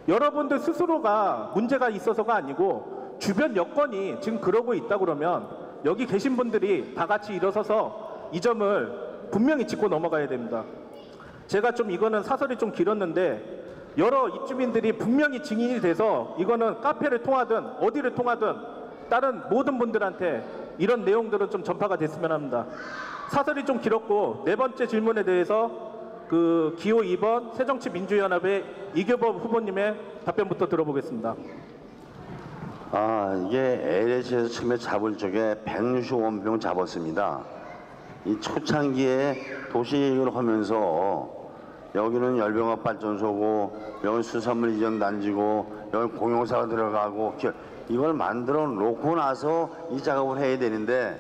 여러분들 스스로가 문제가 있어서가 아니고 주변 여건이 지금 그러고 있다 그러면 여기 계신 분들이 다 같이 일어서서 이 점을 분명히 짚고 넘어가야 됩니다. 제가 좀 이거는 사설이 좀 길었는데 여러 입주민들이 분명히 증인이 돼서 이거는 카페를 통하든 어디를 통하든 다른 모든 분들한테 이런 내용들은 좀 전파가 됐으면 합니다. 사설이 좀 길었고 네 번째 질문에 대해서 그 기호 2번 새정치민주연합의 이교범 후보님의 답변부터 들어보겠습니다. 이게 LH에서 처음에 잡을 적에 165명 잡았습니다. 이 초창기에 도시계획을 하면서 여기는 열병합 발전소고 여기 수산물 이전 단지고 여기 공용사가 들어가고 이걸 만들어 놓고 나서 이 작업을 해야 되는데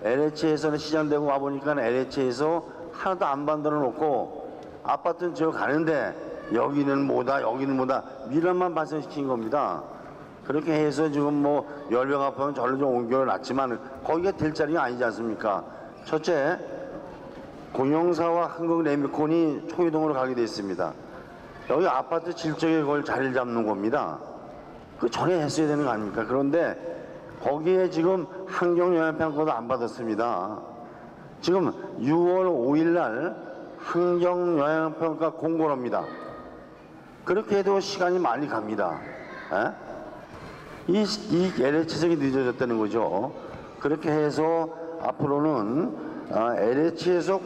LH에서는 시장되고 와보니까 LH에서 하나도 안 만들어 놓고 아파트는 저 가는데 여기는 뭐다 여기는 뭐다 미련만 발생시킨 겁니다. 그렇게 해서 지금 뭐 열병합하면 절로 좀 옮겨놨지만 거기가 될 자리가 아니지 않습니까? 첫째, 공영사와 한국레미콘이 초이동으로 가게 돼 있습니다. 여기 아파트 질적에 그걸 자리를 잡는 겁니다. 그 전에 했어야 되는 거 아닙니까? 그런데 거기에 지금 환경영향평가도 안 받았습니다. 지금 6월 5일 날 환경영향평가 공고를 합니다. 그렇게 해도 시간이 많이 갑니다. 이 LH석이 늦어졌다는 거죠. 그렇게 해서 앞으로는 LH에서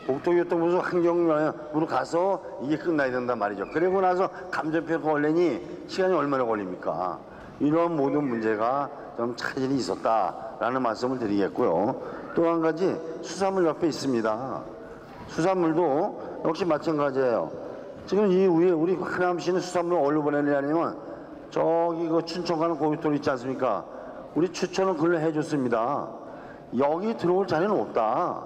국토교통부에서 환경영향으로 가서 이게 끝나야 된단 말이죠. 그리고 나서 감정평가 원래니 시간이 얼마나 걸립니까? 이런 모든 문제가 좀 차질이 있었다라는 말씀을 드리겠고요. 또 한 가지 수산물 옆에 있습니다. 수산물도 역시 마찬가지예요. 지금 이 위에 우리 하남시는 수산물을 어디로 보내느냐면 저기 그 춘천 가는 고속도로 있지 않습니까? 우리 추천은 그걸 해줬습니다. 여기 들어올 자리는 없다.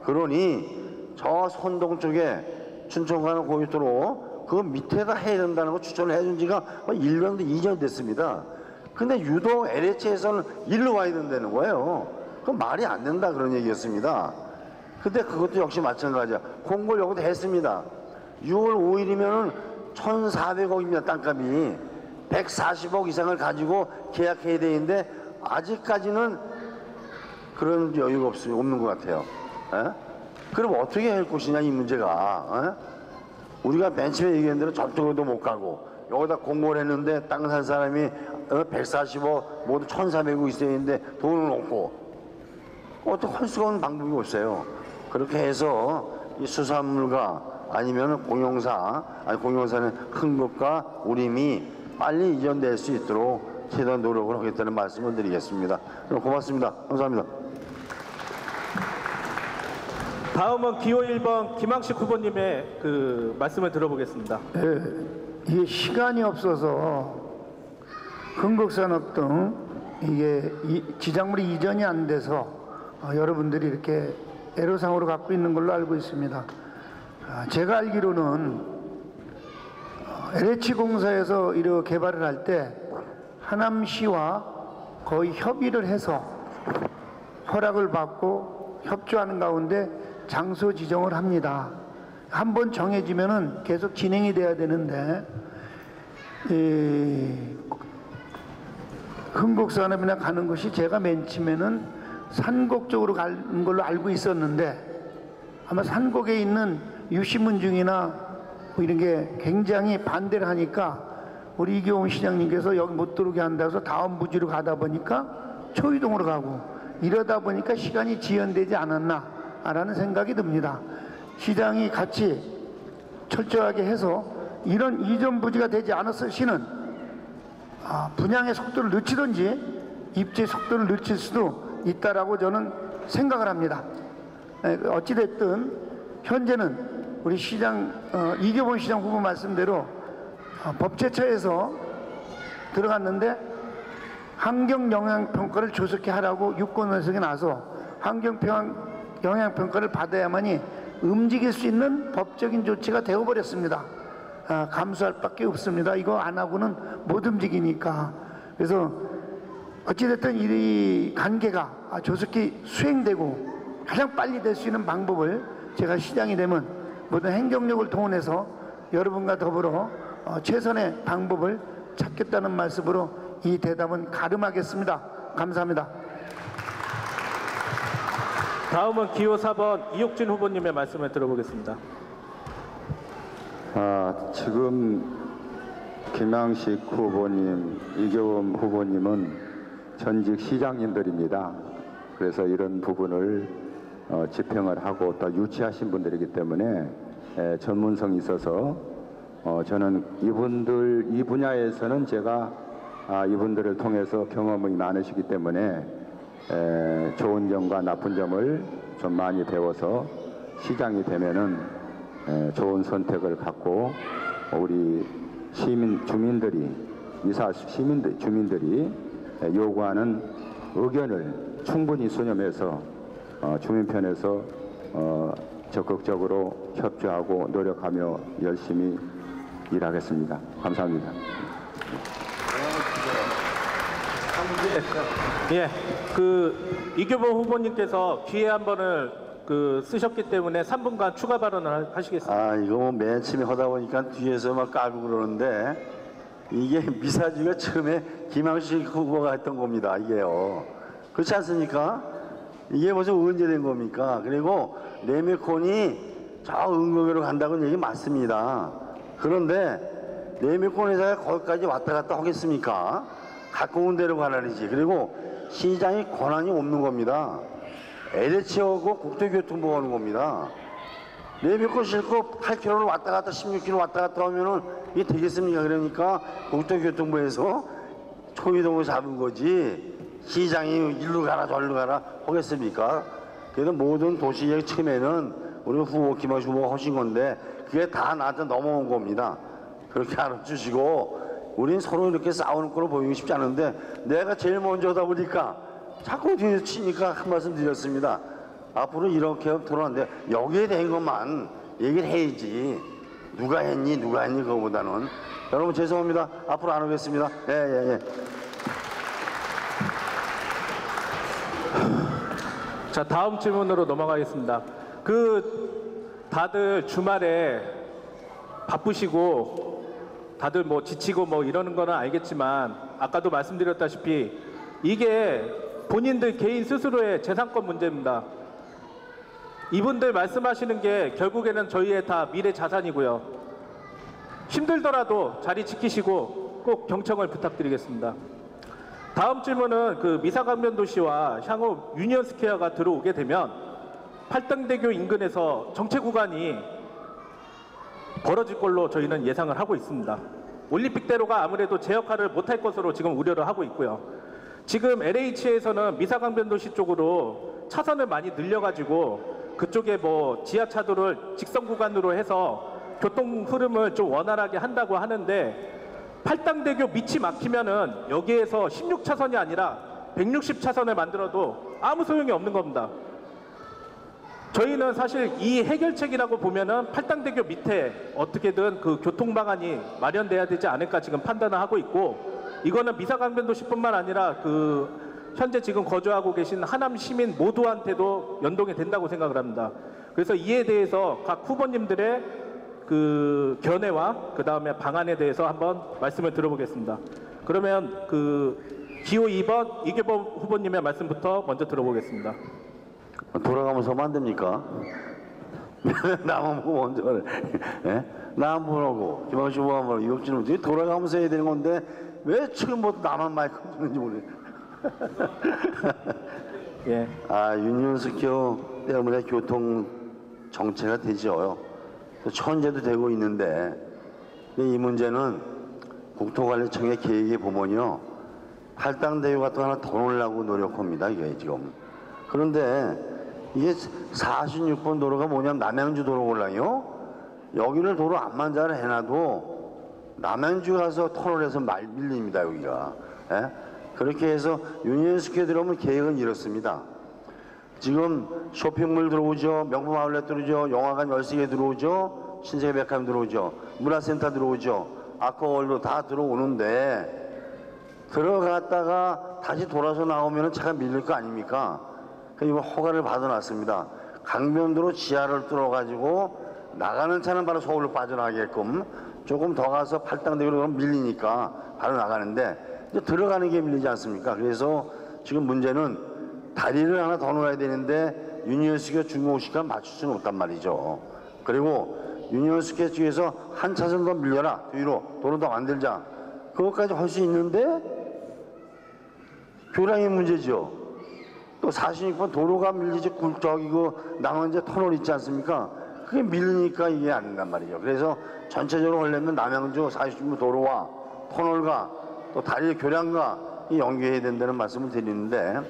그러니 저 선동 쪽에 춘천 가는 고속도로 그 밑에다 해야 된다는 거 추천을 해준 지가 1년도 2년 됐습니다. 근데 유독 LH에서는 일로 와야 된다는 거예요. 그건 말이 안 된다 그런 얘기였습니다. 근데 그것도 역시 마찬가지야. 공고를 여기도 했습니다. 6월 5일이면은 1,400억입니다. 땅값이 140억 이상을 가지고 계약해야 되는데 아직까지는 그런 여유가 없는 것 같아요. 그럼 어떻게 할 것이냐 이 문제가. 우리가 맨 처음에 얘기한 대로 저쪽으로도 못 가고 여기다 공고를 했는데 땅 산 사람이 140억 모두 1,400억 있어야 되는데 돈은 없고 어떻게 할 수가 없는 방법이 없어요. 그렇게 해서 이 수산물과 아니면 공용사는 흥국과 우림이 빨리 이전될 수 있도록 최대한 노력을 하겠다는 말씀을 드리겠습니다. 그럼 고맙습니다. 감사합니다. 다음은 기호 1번 김항식 후보님의 그 말씀을 들어보겠습니다. 이게 시간이 없어서 흥국산업 등 이게 지작물이 이전이 안 돼서 여러분들이 이렇게 애로사항으로 갖고 있는 걸로 알고 있습니다. 제가 알기로는 LH공사에서 이렇게 개발을 할 때 하남시와 거의 협의를 해서 허락을 받고 협조하는 가운데 장소 지정을 합니다. 한번 정해지면은 계속 진행이 돼야 되는데 흥국산업이나 가는 것이 제가 맨 처음에는 산곡 쪽으로 가는 걸로 알고 있었는데 아마 산곡에 있는 유시문중이나 뭐 이런 게 굉장히 반대를 하니까 우리 이교훈 시장님께서 여기 못 들어오게 한다고 해서 다음 부지로 가다 보니까 초이동으로 가고 이러다 보니까 시간이 지연되지 않았나라는 생각이 듭니다. 시장이 같이 철저하게 해서 이런 이전 부지가 되지 않았을 시는 분양의 속도를 늦추든지 입지 속도를 늦출 수도 있다라고 저는 생각을 합니다. 어찌됐든 현재는 우리 시장 이교본 시장 후보 말씀대로 법제처에서 들어갔는데 환경영향평가를 조속히 하라고 유권원석이 나서 환경영향평가를 받아야만이 움직일 수 있는 법적인 조치가 되어버렸습니다. 감수할 밖에 없습니다. 이거 안 하고는 못 움직이니까. 그래서 어찌됐든 이 관계가 조속히 수행되고 가장 빨리 될 수 있는 방법을 제가 시장이 되면 모든 행정력을 동원해서 여러분과 더불어 최선의 방법을 찾겠다는 말씀으로 이 대담은 가름하겠습니다. 감사합니다. 다음은 기호 4번 이옥진 후보님의 말씀을 들어보겠습니다. 지금 김양식 후보님, 이교범 후보님은 전직 시장님들입니다. 그래서 이런 부분을 지평을 하고 또 유치하신 분들이기 때문에 전문성이 있어서 저는 이분들 이 분야에서는 제가 이분들을 통해서 경험이 많으시기 때문에 좋은 점과 나쁜 점을 좀 많이 배워서 시장이 되면은 좋은 선택을 갖고 우리 주민들이 요구하는 의견을 충분히 수렴해서 주민 편에서 적극적으로 협조하고 노력하며 열심히 일하겠습니다. 감사합니다. 예, 이교범 후보님께서 기회 한 번을 쓰셨기 때문에 3분간 추가 발언을 하시겠습니다. 이거 뭐 맨 처음에 하다 보니까 뒤에서 막 까고 그러는데 이게 미사지가 처음에 김양식 후보가 했던 겁니다. 이게요. 그렇지 않습니까? 이게 벌써 언제 된 겁니까? 그리고 레미콘이 저 응급으로 간다고 얘기 맞습니다. 그런데 레미콘 회사가 거기까지 왔다 갔다 하겠습니까? 가까운 데로 가라니지. 그리고 시장이 권한이 없는 겁니다. LH하고 국토교통부가 하는 겁니다. 레미콘 싣고 8km를 왔다 갔다 16km 왔다 갔다 하면은 이게 되겠습니까? 그러니까 국토교통부에서 초이동을 잡은 거지 시장이 일로 가라 저리로 가라 하겠습니까? 그래도 모든 도시의 처음에는 우리 후보 김양식 후보가 하신 건데 그게 다 나한테 넘어온 겁니다. 그렇게 알아주시고 우린 서로 이렇게 싸우는 꼴을 보이고 싶지 않은데 내가 제일 먼저 하다 보니까 자꾸 뒤에서 치니까 한 말씀 드렸습니다. 앞으로 이렇게 돌아왔는데 여기에 대한 것만 얘기를 해야지 누가 했니 그거보다는. 여러분 죄송합니다. 앞으로 안 오겠습니다. 예. 자, 다음 질문으로 넘어가겠습니다. 다들 주말에 바쁘시고 다들 뭐 지치고 뭐 이러는 거는 알겠지만 아까도 말씀드렸다시피 이게 본인들 개인 스스로의 재산권 문제입니다. 이분들 말씀하시는 게 결국에는 저희의 다 미래 자산이고요. 힘들더라도 자리 지키시고 꼭 경청을 부탁드리겠습니다. 다음 질문은 미사강변도시와 향후 유니언스퀘어가 들어오게 되면 팔당대교 인근에서 정체 구간이 벌어질 걸로 저희는 예상을 하고 있습니다. 올림픽대로가 아무래도 제 역할을 못할 것으로 지금 우려를 하고 있고요. 지금 LH에서는 미사강변도시 쪽으로 차선을 많이 늘려가지고 그쪽에 뭐 지하차도를 직선 구간으로 해서 교통 흐름을 좀 원활하게 한다고 하는데 팔당대교 밑이 막히면은 여기에서 16차선이 아니라 160차선을 만들어도 아무 소용이 없는 겁니다. 저희는 사실 이 해결책이라고 보면은 팔당대교 밑에 어떻게든 교통 방안이 마련돼야 되지 않을까 지금 판단을 하고 있고, 이거는 미사강변도시뿐만 아니라 현재 지금 거주하고 계신 하남 시민 모두한테도 연동이 된다고 생각을 합니다. 그래서 이에 대해서 각 후보님들의 견해와 그 다음에 방안에 대해서 한번 말씀을 들어보겠습니다. 그러면 기호 2번 이교범 후보님의 말씀부터 먼저 들어보겠습니다. 돌아가면서 하면 안 됩니까? 나만 보고 먼저 예? 나만 보고 김양식 후보가 뭐 이없지는 못해 돌아가면서 해야 되는 건데 왜 처음부터 나만 마이크 주는지 모르겠어요. 예. 유니온스퀘어 때문에 교통 정체가 되죠. 천재도 되고 있는데 이 문제는 국토관리청의 계획에 보면요, 팔당대교 같은 거 하나 더 놓으려고 노력합니다. 이게 지금. 그런데 이게 46번 도로가 뭐냐면 남양주 도로 올라요. 여기를 도로 안만 잘 해놔도 남양주 가서 터널에서 밀립니다. 여기가. 예? 그렇게 해서 유니온스퀘어 들어오면 계획은 이렇습니다. 지금 쇼핑몰 들어오죠. 명품 아울렛 들어오죠. 영화관 13개 들어오죠. 신세계 백화점 들어오죠. 문화센터 들어오죠. 아쿠아월드 다 들어오는데 들어갔다가 다시 돌아서 나오면 차가 밀릴 거 아닙니까? 그러니까 이거 허가를 받아놨습니다. 강변도로 지하를 뚫어가지고 나가는 차는 바로 서울로 빠져나가게끔 조금 더 가서 팔당대교로 그럼 밀리니까 바로 나가는데 이제 들어가는 게 밀리지 않습니까? 그래서 지금 문제는 다리를 하나 더 놓아야 되는데 유니언스퀘어 중공시가 맞출 수는 없단 말이죠. 그리고 유니언스퀘어 쪽에서 한 차선 더 밀려라 뒤로 도로 더 만들자 그것까지 할 수 있는데 교량이 문제죠. 또 46번 도로가 밀리지 저기 그 남원제 터널 있지 않습니까? 그게 밀리니까 이게 안 된단 말이죠. 그래서 전체적으로 하려면 남양주 46번 도로와 터널과 또 다리 교량과 연계해야 된다는 말씀을 드리는데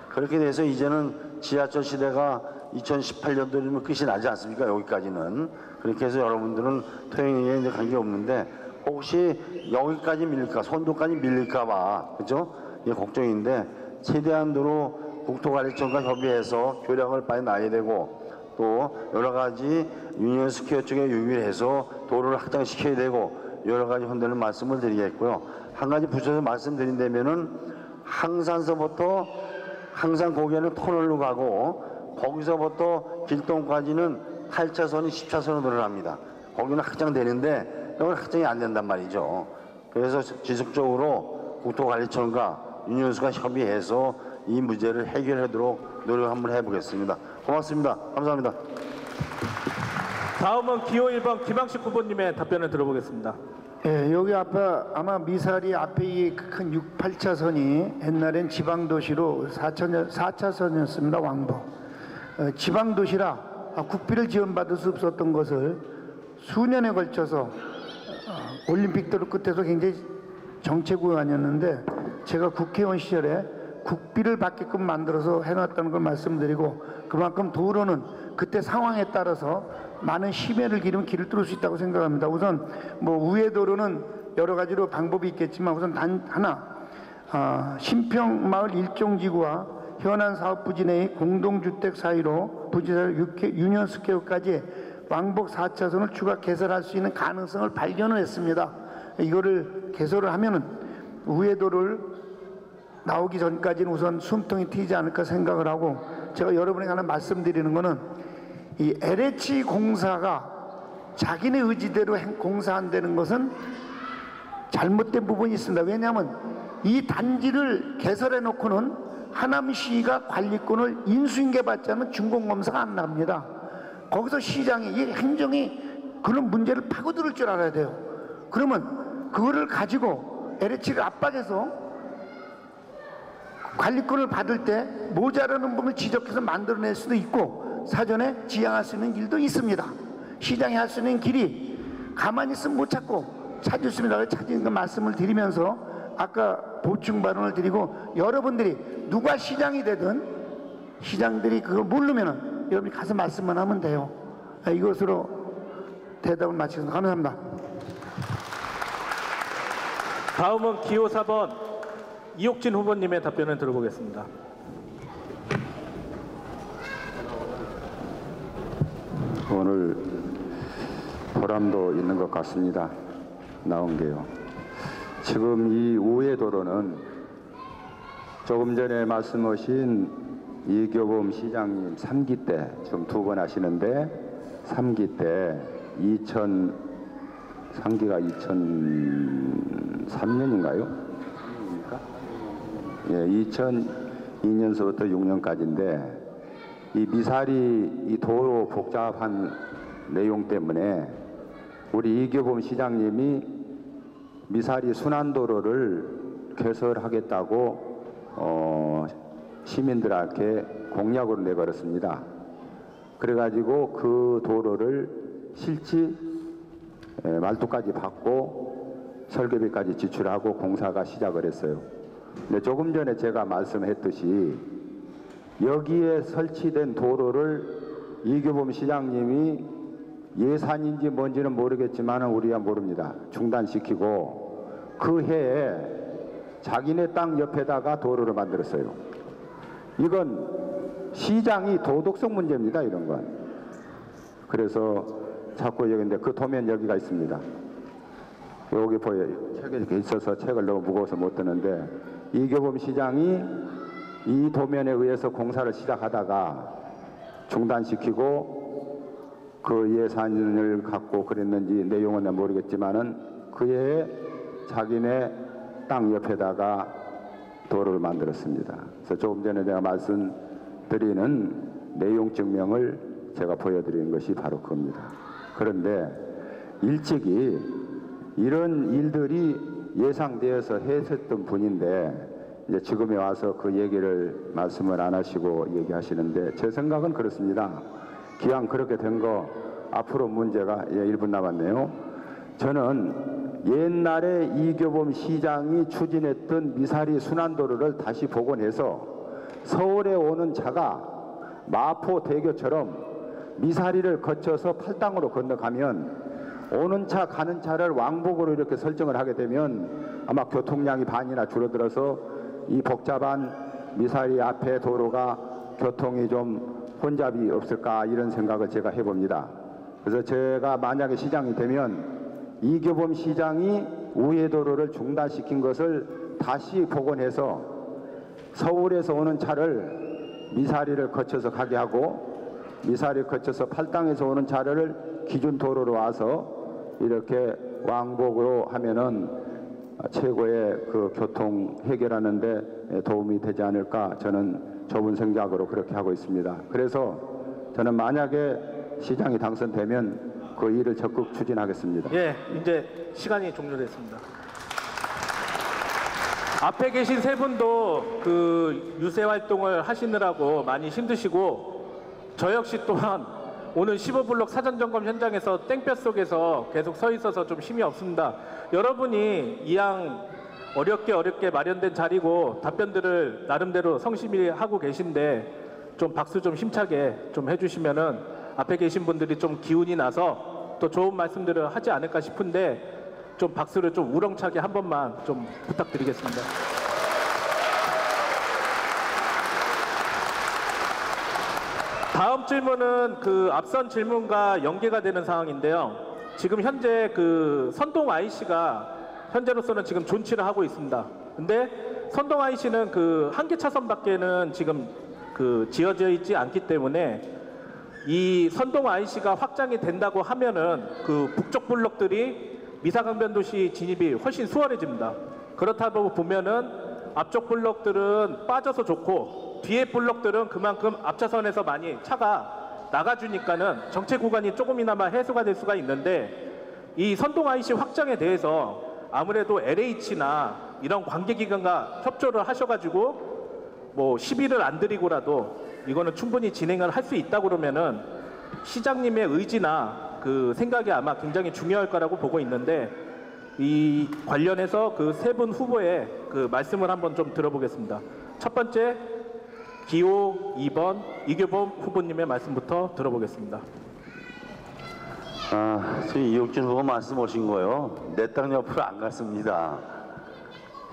그렇게 돼서 이제는 지하철 시대가 2018년도면 끝이 나지 않습니까? 여기까지는. 그렇게 해서 여러분들은 토행에 이제 관계 없는데 혹시 여기까지 밀릴까, 선도까지 밀릴까 봐, 그죠? 이게 걱정인데 최대한도로 국토관리청과 협의해서 교량을 빨리 놔야 되고 또 여러 가지 유니언스퀘어 쪽에 유의해서 도로를 확장시켜야 되고 여러 가지 흔드는 말씀을 드리겠고요. 한 가지 붙여서 말씀드린다면은 항산서부터 항상 거기에는 터널로 가고 거기서부터 길동까지는 8차선이 10차선으로 늘어납니다. 거기는 확장되는데 여기는 확장이 안 된단 말이죠. 그래서 지속적으로 국토관리청과 유니언스가 협의해서 이 문제를 해결하도록 노력 한번 해보겠습니다. 고맙습니다. 감사합니다. 다음은 기호 1번 김항식 후보님의 답변을 들어보겠습니다. 예, 여기 앞에 아마 미사리 앞에 이 큰 6, 8차선이 옛날엔 지방도시로 4차선이었습니다. 왕복. 지방도시라 국비를 지원받을 수 없었던 것을 수년에 걸쳐서 올림픽 도로 끝에서 굉장히 정체구가 아니었는데 제가 국회의원 시절에 국비를 받게끔 만들어서 해놨다는 걸 말씀드리고 그만큼 도로는 그때 상황에 따라서 많은 심해를 기르면 길을 뚫을 수 있다고 생각합니다. 우선 뭐 우회 도로는 여러 가지로 방법이 있겠지만 우선 단 하나 신평마을 일종지구와 현안 사업 부지 내의 공동주택 사이로 부지사 유니언스퀘어까지 왕복 4차선을 추가 개설할 수 있는 가능성을 발견을 했습니다. 이거를 개설을 하면은 우회도를 나오기 전까지는 우선 숨통이 트이지 않을까 생각을 하고 제가 여러분에게 하나 말씀드리는 거는 이 LH 공사가 자기네 의지대로 공사한다는 것은 잘못된 부분이 있습니다. 왜냐하면 이 단지를 개설해 놓고는 하남시가 관리권을 인수인계 받지 않으면 준공검사가 안 납니다. 거기서 시장이 이 행정이 그런 문제를 파고들 줄 알아야 돼요. 그러면 그거를 가지고 LH를 압박해서 관리권을 받을 때 모자라는 부분을 지적해서 만들어낼 수도 있고 사전에 지향할 수 있는 길도 있습니다. 시장이 할 수 있는 길이 가만히 있으면 못 찾고 찾을 수 있는 찾는 거 말씀을 드리면서 아까 보충 발언을 드리고 여러분들이 누가 시장이 되든 시장들이 그걸 모르면은 여러분이 가서 말씀만 하면 돼요. 이것으로 대답을 마치겠습니다. 감사합니다. 다음은 기호 4번 이옥진 후보님의 답변을 들어보겠습니다. 오늘 보람도 있는 것 같습니다. 나온 게요. 지금 이 우회도로는 조금 전에 말씀하신 이교범 시장님 3기 때 지금 2번 하시는데 3기 때 3기가 2003년인가요? 예, 2002년서부터 6년까지인데 이 미사리 이 도로 복잡한 내용 때문에 우리 이교범 시장님이 미사리 순환도로를 개설하겠다고 시민들한테 공약으로 내걸었습니다. 그래가지고 그 도로를 실지 말도까지 받고 설계비까지 지출하고 공사가 시작을 했어요. 근데 조금 전에 제가 말씀했듯이 여기에 설치된 도로를 이교범 시장님이 예산인지 뭔지는 모르겠지만 우리가 모릅니다. 중단시키고 그 해에 자기네 땅 옆에다가 도로를 만들었어요. 이건 시장이 도덕성 문제입니다. 이런 건. 그래서 자꾸 여기인데 그 도면 여기가 있습니다. 여기 보여요. 책에 있어서 책을 너무 무거워서 못 드는데 이교범 시장이 이 도면에 의해서 공사를 시작하다가 중단시키고 그 예산을 갖고 그랬는지 내용은 내가 모르겠지만은 그해 자기네 땅 옆에다가 도로를 만들었습니다. 그래서 조금 전에 내가 말씀드리는 내용 증명을 제가 보여드리는 것이 바로 그겁니다. 그런데 일찍이 이런 일들이 예상되어서 했었던 분인데 이제 지금에 와서 그 얘기를 말씀을 안 하시고 얘기하시는데 제 생각은 그렇습니다. 기왕 그렇게 된 거 앞으로 문제가 1분 남았네요. 저는 옛날에 이교범 시장이 추진했던 미사리 순환도로를 다시 복원해서 서울에 오는 차가 마포대교처럼 미사리를 거쳐서 팔당으로 건너가면 오는 차 가는 차를 왕복으로 이렇게 설정을 하게 되면 아마 교통량이 반이나 줄어들어서 이 복잡한 미사리 앞에 도로가 교통이 좀 혼잡이 없을까 이런 생각을 제가 해봅니다. 그래서 제가 만약에 시장이 되면 이교범 시장이 우회도로를 중단시킨 것을 다시 복원해서 서울에서 오는 차를 미사리를 거쳐서 가게 하고 미사리를 거쳐서 팔당에서 오는 차를 기준 도로로 와서 이렇게 왕복으로 하면은 최고의 그 교통 해결하는 데 도움이 되지 않을까 저는 좁은 생각으로 그렇게 하고 있습니다. 그래서 저는 만약에 시장이 당선되면 그 일을 적극 추진하겠습니다. 예, 이제 시간이 종료됐습니다. 앞에 계신 세 분도 그 유세 활동을 하시느라고 많이 힘드시고 저 역시 또한 오늘 15블록 사전점검 현장에서 땡볕 속에서 계속 서 있어서 좀 힘이 없습니다. 여러분이 이왕 어렵게 마련된 자리고 답변들을 나름대로 성심히 하고 계신데 좀 박수 좀 힘차게 좀 해주시면은 앞에 계신 분들이 좀 기운이 나서 또 좋은 말씀들을 하지 않을까 싶은데 좀 박수를 좀 우렁차게 한 번만 좀 부탁드리겠습니다. 다음 질문은 그 앞선 질문과 연계가 되는 상황인데요. 지금 현재 그 선동 IC가 현재로서는 지금 존치를 하고 있습니다. 근데 선동 IC는 그 한 개 차선밖에는 지금 그 지어져 있지 않기 때문에 이 선동 IC가 확장이 된다고 하면은 그 북쪽 블록들이 미사강변도시 진입이 훨씬 수월해집니다. 그렇다고 보면은 앞쪽 블록들은 빠져서 좋고 뒤에 블록들은 그만큼 앞차선에서 많이 차가 나가주니까는 정체 구간이 조금이나마 해소가 될 수가 있는데 이 선동 IC 확장에 대해서 아무래도 LH나 이런 관계기관과 협조를 하셔가지고 뭐 시비를 안 드리고라도 이거는 충분히 진행을 할 수 있다 그러면은 시장님의 의지나 그 생각이 아마 굉장히 중요할 거라고 보고 있는데 이 관련해서 그 세 분 후보의 그 말씀을 한번 좀 들어보겠습니다. 첫 번째 기호 2번 이교범 후보님의 말씀부터 들어보겠습니다. 지금 이옥진 후보 말씀 오신 거요. 내 땅 옆으로 안 갔습니다.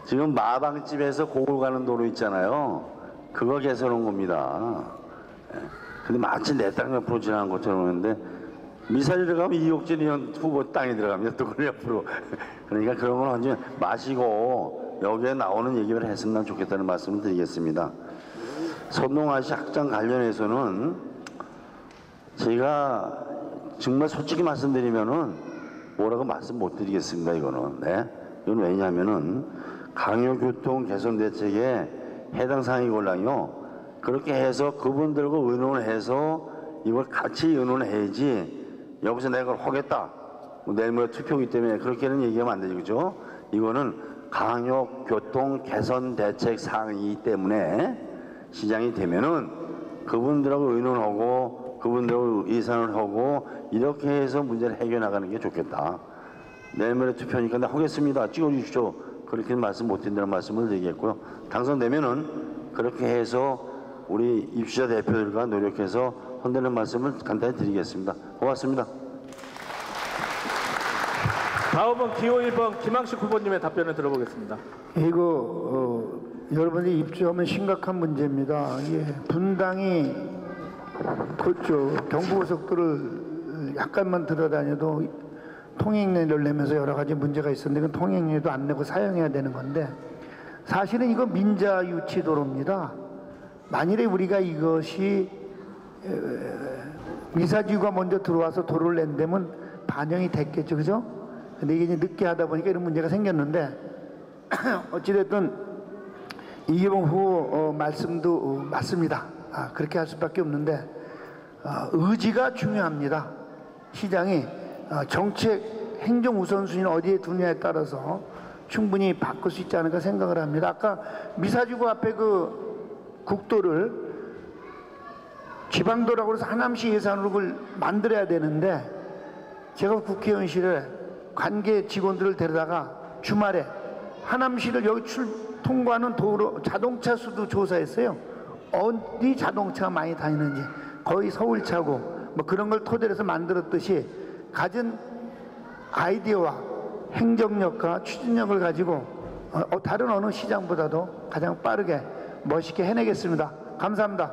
지금 마방집에서 고을 가는 도로 있잖아요. 그거 개설한 겁니다. 근데 마치 내 땅 옆으로 지나간 것처럼 하는데 미사일 들어가면 이옥진 의원 후보 땅에 들어갑니다. 또 그 옆으로. 그러니까 그런 건 하지 마시고 여기에 나오는 얘기를 했으면 좋겠다는 말씀을 드리겠습니다. 선동아시 확장 관련해서는 제가 정말 솔직히 말씀드리면은 뭐라고 말씀 못 드리겠습니다. 이거는. 네. 이건 왜냐하면은 강요교통 개선 대책에 해당 사항이 골라요. 그렇게 해서 그분들과 의논해서 이걸 같이 의논해야지 여기서 내가 그걸 하겠다. 뭐 내일 모레 투표기 때문에 그렇게는 얘기하면 안 되죠. 그죠? 이거는 강요교통 개선 대책 사항이기 때문에 시장이 되면은 그분들하고 의논하고 그분들하고 예산을 하고 이렇게 해서 문제를 해결해 나가는 게 좋겠다. 내일 모레 투표니까 나 하겠습니다. 찍어주십시오. 그렇게 말씀 못 드린다는 말씀을 드리겠고요. 당선되면은 그렇게 해서 우리 입주자 대표들과 노력해서 헌되는 말씀을 간단히 드리겠습니다. 고맙습니다. 다음은 기호 1번 김항식 후보님의 답변을 들어보겠습니다. 이거 여러분이 입주하면 심각한 문제입니다. 예, 분당이 그쪽 경부고속도로를 약간만 들어다녀도 통행료를 내면서 여러 가지 문제가 있었는데 그건 통행료도 안 내고 사용해야 되는 건데 사실은 이거 민자유치도로입니다. 만일에 우리가 이것이 미사지구가 먼저 들어와서 도로를 낸다면 반영이 됐겠죠, 그죠? 근데 이게 이제 늦게 하다 보니까 이런 문제가 생겼는데 어찌됐든 이규봉 후보 말씀도 맞습니다. 그렇게 할 수밖에 없는데 의지가 중요합니다. 시장이 정책 행정 우선순위는 어디에 두느냐에 따라서 충분히 바꿀 수 있지 않을까 생각을 합니다. 아까 미사지구 앞에 그 국도를 지방도라고 해서 하남시 예산으로 그걸 만들어야 되는데 제가 국회의원실에 관계 직원들을 데려다가 주말에 하남시를 여기 통과하는 도로 자동차 수도 조사했어요. 어디 자동차가 많이 다니는지 거의 서울차고 뭐 그런 걸 토대로 해서 만들었듯이 가진 아이디어와 행정력과 추진력을 가지고 다른 어느 시장보다도 가장 빠르게 멋있게 해내겠습니다. 감사합니다.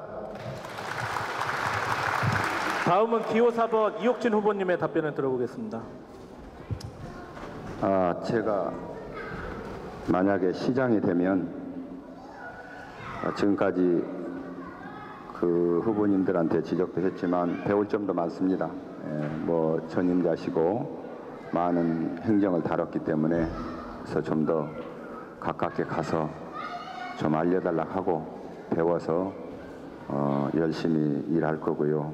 다음은 기호 4번 이옥진 후보님의 답변을 들어보겠습니다. 제가 만약에 시장이 되면 지금까지 그 후보님들한테 지적도 했지만 배울 점도 많습니다. 뭐 전임자시고 많은 행정을 다뤘기 때문에 그래서 좀 더 가깝게 가서 좀 알려달라고 하고 배워서 열심히 일할 거고요.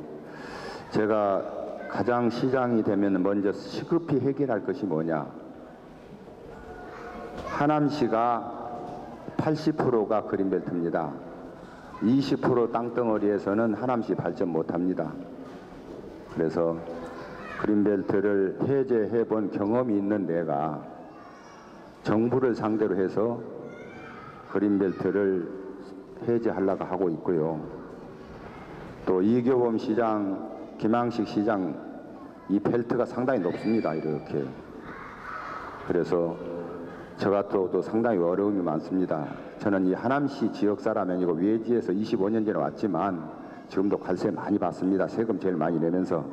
제가 가장 시장이 되면 먼저 시급히 해결할 것이 뭐냐. 하남시가 80%가 그린벨트입니다. 20% 땅덩어리에서는 하남시 발전 못합니다. 그래서 그린벨트를 해제해 본 경험이 있는 내가 정부를 상대로 해서 그린벨트를 해제하려고 하고 있고요. 또 이교범 시장, 김항식 시장 이 벨트가 상당히 높습니다. 이렇게. 그래서 저 같아도 상당히 어려움이 많습니다. 저는 이 하남시 지역 사람이 아니고 외지에서 25년 전에 왔지만 지금도 관세 많이 받습니다. 세금 제일 많이 내면서.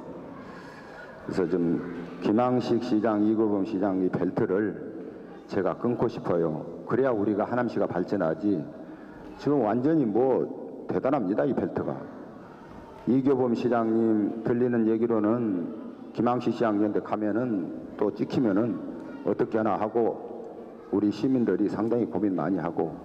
그래서 좀 김항식 시장, 이교범 시장 이 벨트를 제가 끊고 싶어요. 그래야 우리가 하남시가 발전하지. 지금 완전히 뭐 대단합니다. 이 벨트가. 이교범 시장님 들리는 얘기로는 김항식 시장님한테 가면은 또 찍히면은 어떻게 하나 하고 우리 시민들이 상당히 고민 많이 하고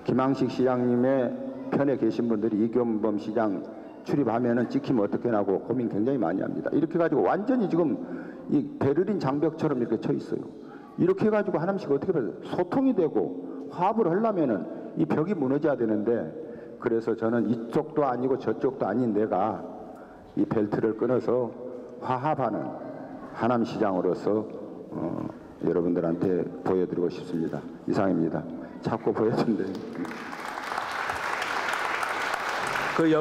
김항식 시장님의 편에 계신 분들이 이교범 시장 출입하면은 찍히면 어떻게 하고 고민 굉장히 많이 합니다. 이렇게 가지고 완전히 지금 이 베를린 장벽처럼 이렇게 쳐 있어요. 이렇게 해가지고 하나씩 어떻게 소통이 되고 화합을 하려면은 이 벽이 무너져야 되는데 그래서 저는 이쪽도 아니고 저쪽도 아닌 내가 이 벨트를 끊어서 화합하는 하남시장으로서 여러분들한테 보여드리고 싶습니다. 이상입니다. 자꾸 보여준대. 그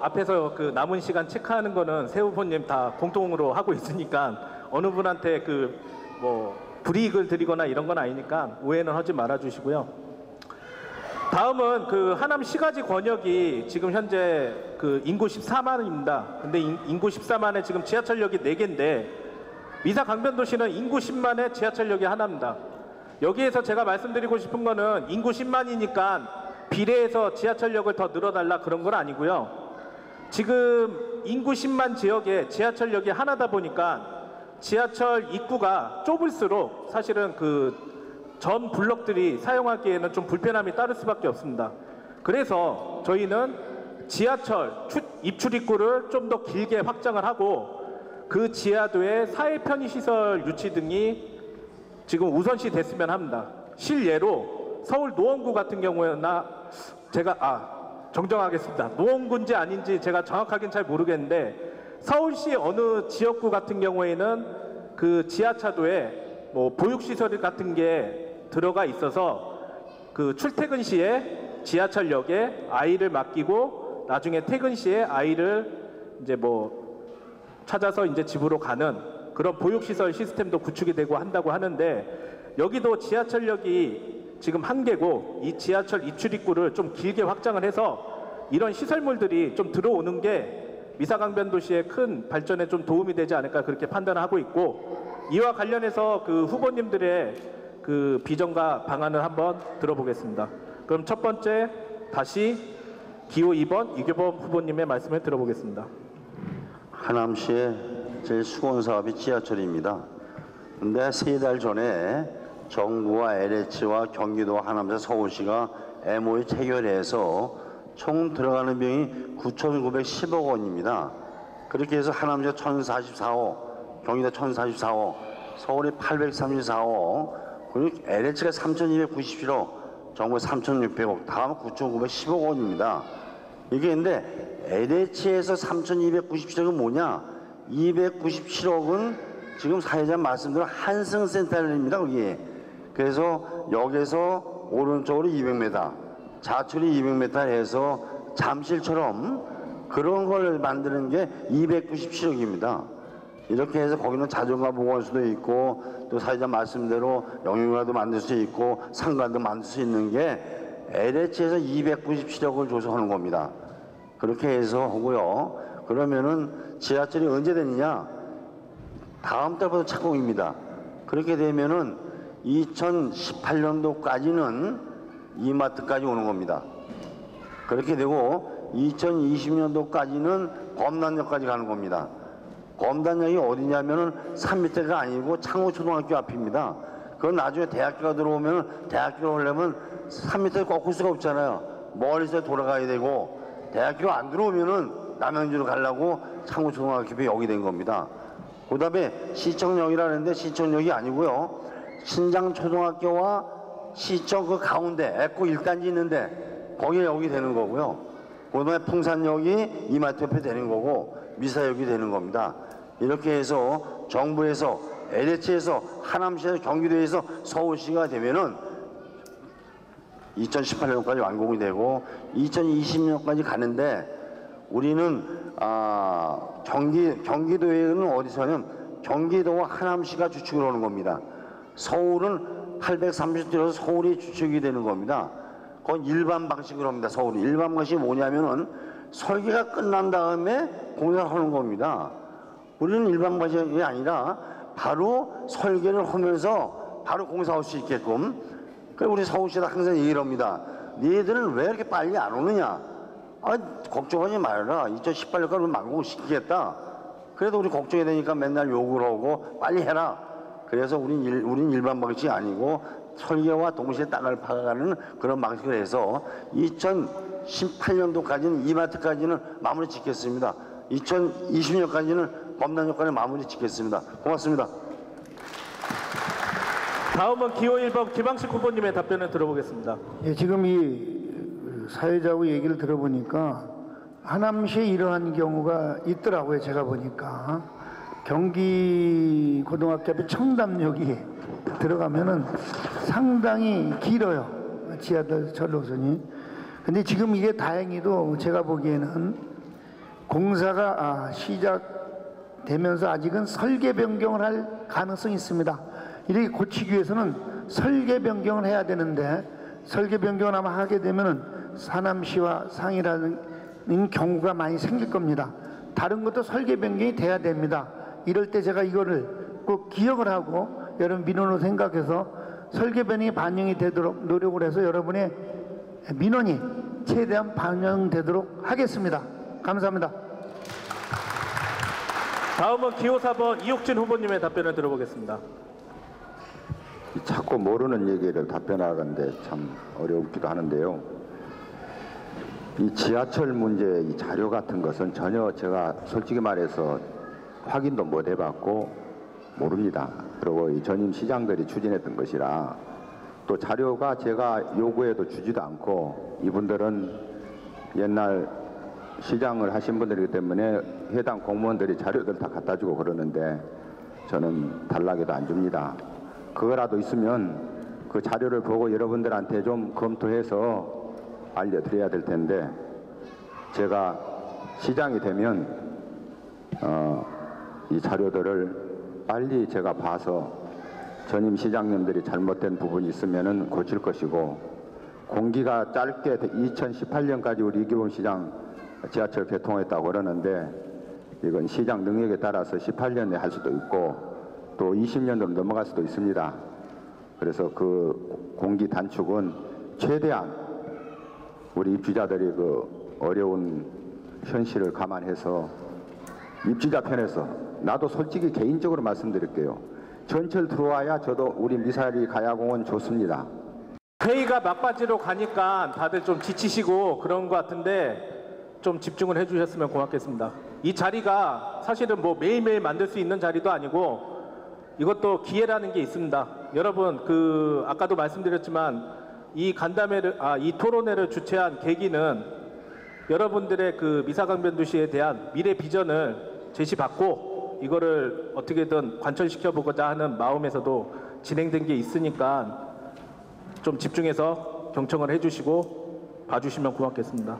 앞에서 그 남은 시간 체크하는 거는 새 후보님 다 공통으로 하고 있으니까 어느 분한테 그 뭐 불이익을 드리거나 이런 건 아니니까 오해는 하지 말아 주시고요. 다음은 그 하남 시가지 권역이 지금 현재 그 인구 14만입니다. 근데 인구 14만에 지금 지하철역이 4개인데 미사 강변도시는 인구 10만에 지하철역이 하나입니다. 여기에서 제가 말씀드리고 싶은 거는 인구 10만이니까 비례해서 지하철역을 더 늘어달라 그런 건 아니고요. 지금 인구 10만 지역에 지하철역이 하나다 보니까 지하철 입구가 좁을수록 사실은 그 전 블록들이 사용하기에는 좀 불편함이 따를 수밖에 없습니다. 그래서 저희는 지하철 입출 입구를 좀 더 길게 확장을 하고 그 지하도에 사회 편의시설 유치 등이 지금 우선시 됐으면 합니다. 실예로 서울 노원구 같은 경우에나 제가 정정하겠습니다. 노원구인지 아닌지 제가 정확하게는 잘 모르겠는데 서울시 어느 지역구 같은 경우에는 그 지하차도에 뭐 보육시설 같은 게 들어가 있어서 그 출퇴근 시에 지하철역에 아이를 맡기고 나중에 퇴근 시에 아이를 이제 뭐 찾아서 이제 집으로 가는 그런 보육시설 시스템도 구축이 되고 한다고 하는데 여기도 지하철역이 지금 1개고 이 지하철 입출 입구를 좀 길게 확장을 해서 이런 시설물들이 좀 들어오는 게 미사강변도시의 큰 발전에 좀 도움이 되지 않을까 그렇게 판단을 하고 있고 이와 관련해서 그 후보님들의 그 비전과 방안을 한번 들어보겠습니다. 그럼 첫 번째 다시 기호 2번 이교범 후보님의 말씀을 들어보겠습니다. 하남시의 제일 수건 사업이 지하철입니다. 근데 3달 전에 정부와 LH와 경기도 하남시 서울시가 MOU 체결해서 총 들어가는 비용이 9,910억 원입니다. 그렇게 해서 하남시가 1,044억, 경기도 1,044억, 서울이 834억, 그리고 LH가 3,297억, 정부 3,600억, 다음 9,910억 원입니다. 이게 근데 LH에서 3,297억은 뭐냐? 297억은 지금 사회자 말씀대로 한승센터입니다. 거기에. 그래서 여기서 오른쪽으로 200m, 좌측이 200m 해서 잠실처럼 그런 걸 만드는 게 297억입니다. 이렇게 해서 거기는 자전거 보건소도 있고 또 사회자 말씀대로 영유아도 만들 수 있고 상가도 만들 수 있는 게 LH에서 297억을 줘서 하는 겁니다. 그렇게 해서 하고요. 그러면은 지하철이 언제 되느냐? 다음 달부터 착공입니다. 그렇게 되면은 2018년도까지는 이마트까지 오는 겁니다. 그렇게 되고 2020년도까지는 범단역까지 가는 겁니다. 검단역이 어디냐면은 산 밑에가 아니고 창호초등학교 앞입니다. 그건 나중에 대학교가 들어오면 대학교 오려면 산 밑에 꺾을 수가 없잖아요. 멀리서 돌아가야 되고 대학교 안 들어오면은 남양주로 가려고 창호초등학교 앞에 여기 된 겁니다. 그 다음에 시청역이라는데 시청역이 아니고요. 신장초등학교와 시청 그 가운데 에코 1단지 있는데 거기에 여기 되는 거고요. 그 다음에 풍산역이 이마트 옆에 되는 거고 미사역이 되는 겁니다. 이렇게 해서 정부에서 LH에서 하남시에서 경기도에서 서울시가 되면은 2018년까지 완공이 되고 2020년까지 가는데 우리는 경기도에는 어디서 하냐면 경기도와 하남시가 주축을 하는 겁니다. 서울은 830km에서 서울이 주축이 되는 겁니다. 그건 일반 방식으로 합니다. 서울이 일반 방식이 뭐냐면은 설계가 끝난 다음에 공사를 하는 겁니다. 우리는 일반 방식이 아니라 바로 설계를 하면서 바로 공사할 수 있게끔. 그래서 우리 서울시가 항상 얘기를 합니다. 너희들은 왜 이렇게 빨리 안 오느냐? 걱정하지 말아라. 2018년까지 완공시키겠다. 그래도 우리 걱정이 되니까 맨날 욕을 하고 빨리 해라. 그래서 우린 일반 방식이 아니고 설계와 동시에 땅을 파가는 그런 방식을 해서 2018년도까지는 이마트까지는 마무리 짓겠습니다. 2020년까지는 범단역까지 마무리 짓겠습니다. 고맙습니다. 다음은 기호 1번 김항식 후보님의 답변을 들어보겠습니다. 예, 지금 이 사회자하고 얘기를 들어보니까 하남시에 이러한 경우가 있더라고요. 제가 보니까 경기 고등학교 앞에 청담역이 들어가면은 상당히 길어요. 지하철 노선이. 근데 지금 이게 다행히도 제가 보기에는 공사가 시작되면서 아직은 설계 변경을 할 가능성이 있습니다. 이렇게 고치기 위해서는 설계 변경을 해야 되는데 설계 변경을 아마 하게 되면은 하남시와 상의라는 경우가 많이 생길 겁니다. 다른 것도 설계 변경이 돼야 됩니다. 이럴 때 제가 이거를 꼭 기억을 하고 여러분 민원으로 생각해서 설계 변경이 반영이 되도록 노력을 해서 여러분의 민원이 최대한 반영되도록 하겠습니다. 감사합니다. 다음은 기호 4번 이옥진 후보님의 답변을 들어보겠습니다. 자꾸 모르는 얘기를 답변하는데 참 어렵기도 하는데요. 이 지하철 문제 이 자료 같은 것은 전혀 제가 솔직히 말해서 확인도 못 해봤고 모릅니다. 그리고 이 전임 시장들이 추진했던 것이라 또 자료가 제가 요구해도 주지도 않고 이분들은 옛날 시장을 하신 분들이기 때문에 해당 공무원들이 자료들 다 갖다 주고 그러는데 저는 단락에도 안 줍니다. 그거라도 있으면 그 자료를 보고 여러분들한테 좀 검토해서 알려드려야 될 텐데 제가 시장이 되면 이 자료들을 빨리 제가 봐서 전임 시장님들이 잘못된 부분이 있으면은 고칠 것이고 공기가 짧게 2018년까지 우리 이기범 시장 지하철 개통했다고 그러는데 이건 시장 능력에 따라서 18년에 할 수도 있고 또 20년으로 넘어갈 수도 있습니다. 그래서 그 공기 단축은 최대한 우리 입주자들이 그 어려운 현실을 감안해서 입주자 편에서 나도 솔직히 개인적으로 말씀드릴게요. 전철 들어와야 저도 우리 미사리 가야공원 좋습니다. 회의가 막바지로 가니까 다들 좀 지치시고 그런 것 같은데 좀 집중을 해주셨으면 고맙겠습니다. 이 자리가 사실은 뭐 매일매일 만들 수 있는 자리도 아니고 이것도 기회라는 게 있습니다. 여러분 아까도 말씀드렸지만 이 이 토론회를 주최한 계기는 여러분들의 그 미사강변도시에 대한 미래 비전을 제시받고 이거를 어떻게든 관철시켜 보고자 하는 마음에서도 진행된 게 있으니까 좀 집중해서 경청을 해주시고 봐주시면 고맙겠습니다.